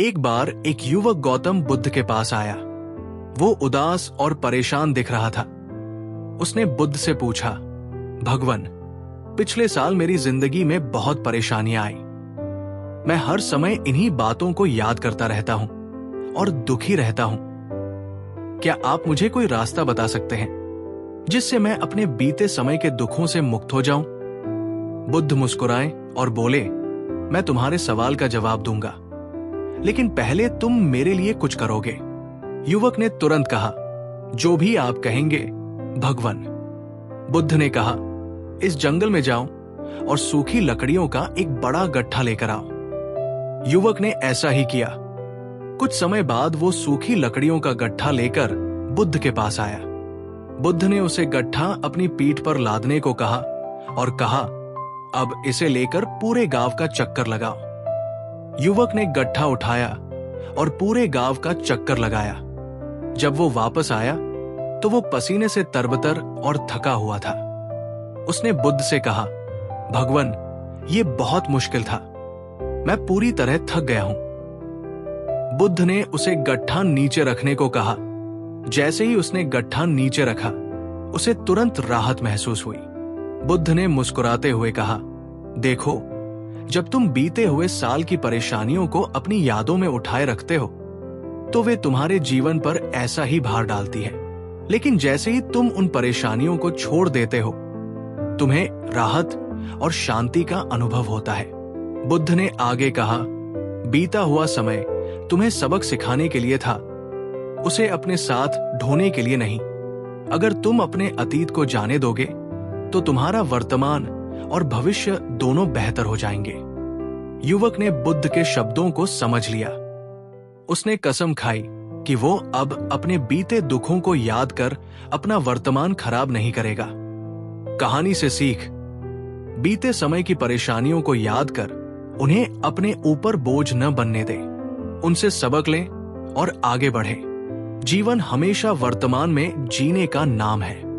एक बार एक युवक गौतम बुद्ध के पास आया। वो उदास और परेशान दिख रहा था। उसने बुद्ध से पूछा, भगवान, पिछले साल मेरी जिंदगी में बहुत परेशानियां आई। मैं हर समय इन्हीं बातों को याद करता रहता हूं और दुखी रहता हूं। क्या आप मुझे कोई रास्ता बता सकते हैं जिससे मैं अपने बीते समय के दुखों से मुक्त हो जाऊं? बुद्ध मुस्कुराए और बोले, मैं तुम्हारे सवाल का जवाब दूंगा, लेकिन पहले तुम मेरे लिए कुछ करोगे। युवक ने तुरंत कहा, जो भी आप कहेंगे भगवान। बुद्ध ने कहा, इस जंगल में जाओ और सूखी लकड़ियों का एक बड़ा गट्ठा लेकर आओ। युवक ने ऐसा ही किया। कुछ समय बाद वो सूखी लकड़ियों का गट्ठा लेकर बुद्ध के पास आया। बुद्ध ने उसे गट्ठा अपनी पीठ पर लादने को कहा और कहा, अब इसे लेकर पूरे गांव का चक्कर लगाओ। युवक ने गट्ठा उठाया और पूरे गांव का चक्कर लगाया। जब वो वापस आया तो वो पसीने से तरबतर और थका हुआ था। उसने बुद्ध से कहा, भगवान, ये बहुत मुश्किल था। मैं पूरी तरह थक गया हूं। बुद्ध ने उसे गट्ठा नीचे रखने को कहा। जैसे ही उसने गट्ठा नीचे रखा, उसे तुरंत राहत महसूस हुई। बुद्ध ने मुस्कुराते हुए कहा, देखो, जब तुम बीते हुए साल की परेशानियों को अपनी यादों में उठाए रखते हो तो वे तुम्हारे जीवन पर ऐसा ही भार डालती है, लेकिन जैसे ही तुम उन परेशानियों को छोड़ देते हो, तुम्हें राहत और शांति का अनुभव होता है। बुद्ध ने आगे कहा, बीता हुआ समय तुम्हें सबक सिखाने के लिए था, उसे अपने साथ ढोने के लिए नहीं। अगर तुम अपने अतीत को जाने दोगे तो तुम्हारा वर्तमान और भविष्य दोनों बेहतर हो जाएंगे। युवक ने बुद्ध के शब्दों को समझ लिया। उसने कसम खाई कि वो अब अपने बीते दुखों को याद कर अपना वर्तमान खराब नहीं करेगा। कहानी से सीख, बीते समय की परेशानियों को याद कर उन्हें अपने ऊपर बोझ न बनने दे। उनसे सबक लें और आगे बढ़ें। जीवन हमेशा वर्तमान में जीने का नाम है।